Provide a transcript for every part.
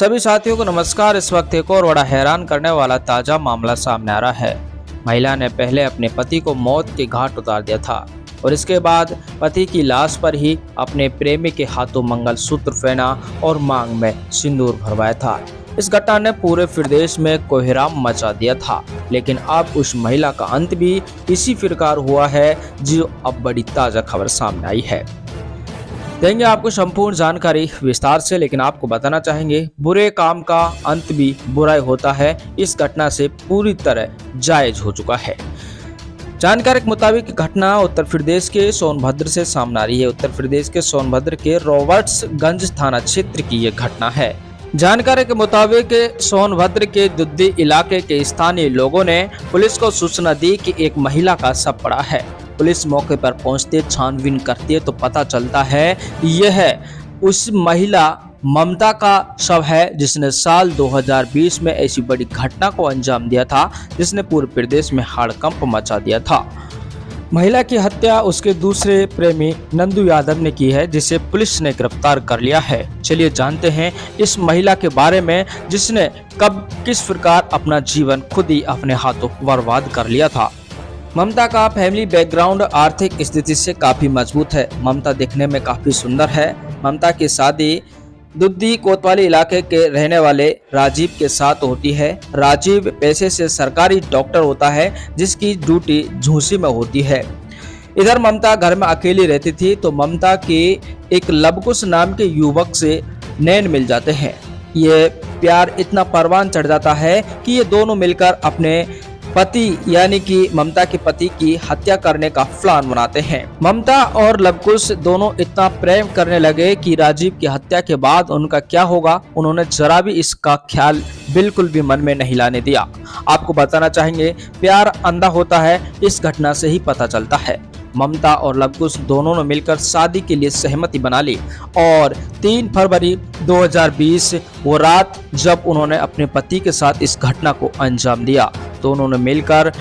सभी साथियों को नमस्कार। इस वक्त एक और बड़ा हैरान करने वाला ताजा मामला सामने आ रहा है। महिला ने पहले अपने पति को मौत के घाट उतार दिया था और इसके बाद पति की लाश पर ही अपने प्रेमी के हाथों मंगलसूत्र पहना और मांग में सिंदूर भरवाया था। इस घटना ने पूरे प्रदेश में कोहराम मचा दिया था, लेकिन अब उस महिला का अंत भी इसी प्रकार हुआ है, जो अब बड़ी ताजा खबर सामने आई है। देंगे आपको संपूर्ण जानकारी विस्तार से, लेकिन आपको बताना चाहेंगे बुरे काम का अंत भी बुरा ही होता है। इस घटना से पूरी तरह जायज हो चुका है। जानकारी के मुताबिक घटना उत्तर प्रदेश के सोनभद्र से सामने आ रही है। उत्तर प्रदेश के सोनभद्र के रॉबर्ट्सगंज थाना क्षेत्र की यह घटना है। जानकारी के मुताबिक सोनभद्र के दुद्दी इलाके के स्थानीय लोगों ने पुलिस को सूचना दी कि एक महिला का शव पड़ा है। पुलिस मौके पर पहुंचते छानबीन करती है तो पता चलता है यह उस महिला ममता का शव है, जिसने साल 2020 में ऐसी बड़ी घटना को अंजाम दिया था, जिसने पूरे प्रदेश में हड़कंप मचा दिया था। महिला की हत्या उसके दूसरे प्रेमी नंदू यादव ने की है, जिसे पुलिस ने गिरफ्तार कर लिया है। चलिए जानते हैं इस महिला के बारे में, जिसने कब किस प्रकार अपना जीवन खुद ही अपने हाथों बर्बाद कर लिया था। ममता का फैमिली बैकग्राउंड आर्थिक स्थिति से काफी मजबूत है। ममता दिखने में काफी सुंदर है। ममता की शादी दुद्दी कोतवाली इलाके के रहने वाले राजीव के साथ होती है। राजीव पेशे से सरकारी डॉक्टर होता है, जिसकी ड्यूटी झूंसी में होती है। इधर ममता घर में अकेली रहती थी तो ममता के एक लवकुश नाम के युवक से नैन मिल जाते हैं। ये प्यार इतना परवान चढ़ जाता है कि ये दोनों मिलकर अपने पति यानी कि ममता के पति की हत्या करने का प्लान बनाते हैं। ममता और लवकुश दोनों इतना प्रेम करने लगे कि राजीव की हत्या के बाद उनका क्या होगा, उन्होंने जरा भी इसका ख्याल बिल्कुल भी मन में नहीं लाने दिया। आपको बताना चाहेंगे प्यार अंधा होता है, इस घटना से ही पता चलता है। ममता और लवकुश दोनों ने मिलकर शादी के लिए सहमति बना ली और 3 फरवरी 2020 वो रात जब उन्होंने अपने पति के साथ इस घटना को अंजाम दिया तो उन्होंने मिलकर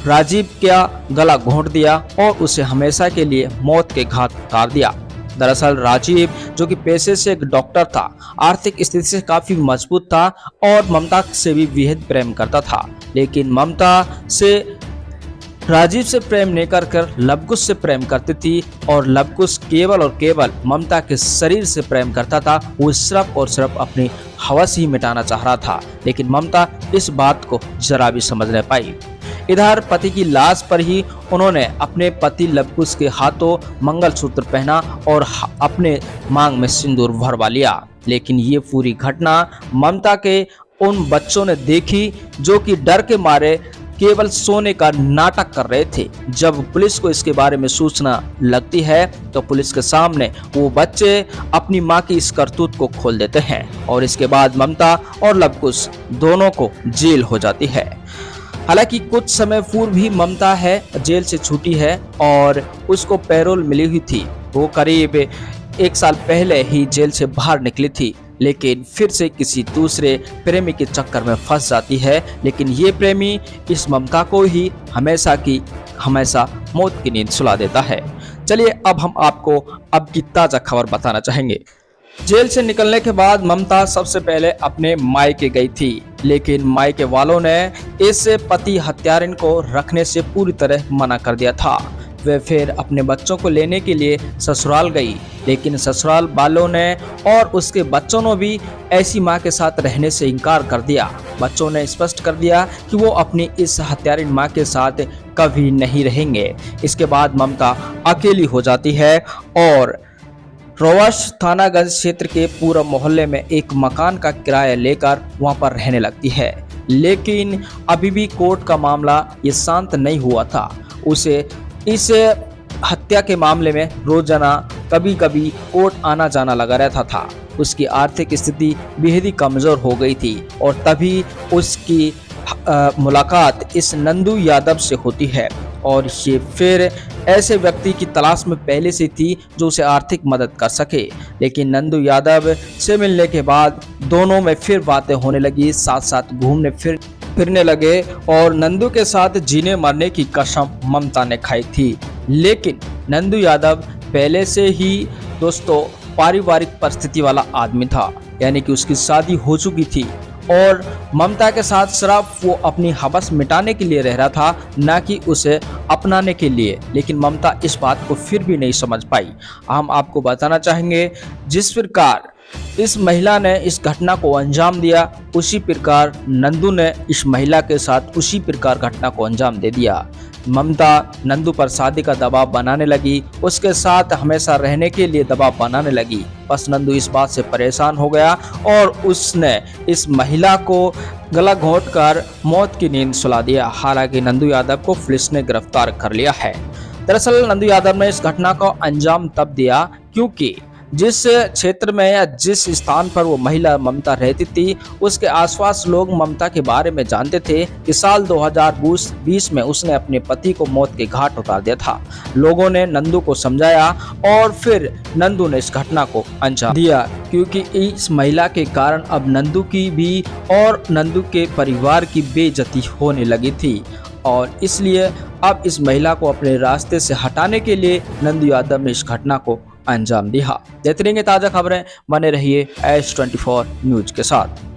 राजीव का गला घोंट दिया और उसे हमेशा के लिए मौत के घाट उतार दिया। दरअसल राजीव, जो कि पेशे से एक डॉक्टर था, आर्थिक स्थिति से काफी मजबूत था और ममता से भी बेहद प्रेम करता था, लेकिन ममता से राजीव से प्रेम नहीं कर लवकुश से प्रेम करती थी और लवकुश केवल और केवल ममता के शरीर से प्रेम करता था। वो सिर्फ और सिर्फ अपनी हवस ही मिटाना चाह रहा था, लेकिन ममता इस बात को जरा भी समझ नहीं पाई। इधर पति की लाश पर ही उन्होंने अपने पति लवकुश के हाथों मंगलसूत्र पहना और अपने मांग में सिंदूर भरवा लिया। लेकिन ये पूरी घटना ममता के उन बच्चों ने देखी जो कि डर के मारे केवल सोने का नाटक कर रहे थे। जब पुलिस को इसके बारे में सूचना लगती है तो पुलिस के सामने वो बच्चे अपनी मां की इस करतूत को खोल देते हैं और इसके बाद ममता और लवकुश दोनों को जेल हो जाती है। हालांकि कुछ समय पूर्व भी ममता है जेल से छूटी है और उसको पैरोल मिली हुई थी। वो करीब 1 साल पहले ही जेल से बाहर निकली थी, लेकिन फिर से किसी दूसरे प्रेमी के चक्कर में फंस जाती है। लेकिन ये प्रेमी इस ममता को ही हमेशा मौत की नींद सुला देता है। चलिए अब हम आपको अब की ताजा खबर बताना चाहेंगे। जेल से निकलने के बाद ममता सबसे पहले अपने मायके गई थी, लेकिन मायके वालों ने इस पति हत्यारिन को रखने से पूरी तरह मना कर दिया था। वे फिर अपने बच्चों को लेने के लिए ससुराल गई, लेकिन ससुराल वालों ने और उसके बच्चों ने भी ऐसी मां के साथ रहने से इनकार कर दिया। बच्चों ने स्पष्ट कर दिया कि वो अपनी इस हत्यारिन मां के साथ कभी नहीं रहेंगे। इसके बाद ममता अकेली हो जाती है और रोवाश थानागंज क्षेत्र के पूरा मोहल्ले में एक मकान का किराया लेकर वहां पर रहने लगती है। लेकिन अभी भी कोर्ट का मामला ये शांत नहीं हुआ था। उसे इस हत्या के मामले में रोजाना कभी कभी कोर्ट आना जाना लगा रहता था। उसकी आर्थिक स्थिति बेहद ही कमजोर हो गई थी और तभी उसकी मुलाकात इस नंदू यादव से होती है और ये फिर ऐसे व्यक्ति की तलाश में पहले से थी जो उसे आर्थिक मदद कर सके। लेकिन नंदू यादव से मिलने के बाद दोनों में फिर बातें होने लगी, साथ साथ घूमने फिरने लगे और नंदू के साथ जीने मरने की कसम ममता ने खाई थी। लेकिन नंदू यादव पहले से ही दोस्तों पारिवारिक परिस्थिति वाला आदमी था। यानी कि उसकी शादी हो चुकी थी और ममता के साथ सिर्फ वो अपनी हवस मिटाने के लिए रह रहा था, ना कि उसे अपनाने के लिए। लेकिन ममता इस बात को फिर भी नहीं समझ पाई। हम आपको बताना चाहेंगे, जिस प्रकार इस महिला ने इस घटना को अंजाम दिया, उसी प्रकार नंदू ने इस महिला के साथ उसी प्रकार घटना को अंजाम दे दिया। ममता नंदू पर शादी का दबाव बनाने लगी, उसके साथ हमेशा रहने के लिए दबाव बनाने लगी। बस नंदू इस बात से परेशान हो गया और उसने इस महिला को गला घोंटकर मौत की नींद सुला दिया। हालांकि नंदू यादव को पुलिस ने गिरफ्तार कर लिया है। दरअसल नंदू यादव ने इस घटना को अंजाम तब दिया क्योंकि जिस क्षेत्र में या जिस स्थान पर वो महिला ममता रहती थी, उसके आसपास लोग ममता के बारे में जानते थे कि साल 2020 में उसने अपने पति को मौत के घाट उतार दिया था। लोगों ने नंदू को समझाया और फिर नंदू ने इस घटना को अंजाम दिया, क्योंकि इस महिला के कारण अब नंदू की भी और नंदू के परिवार की बेइज्जती होने लगी थी और इसलिए अब इस महिला को अपने रास्ते से हटाने के लिए नंदू यादव ने इस घटना को अंजाम दिया। देते रहेंगे ताज़ा खबरें, बने रहिए S24 न्यूज के साथ।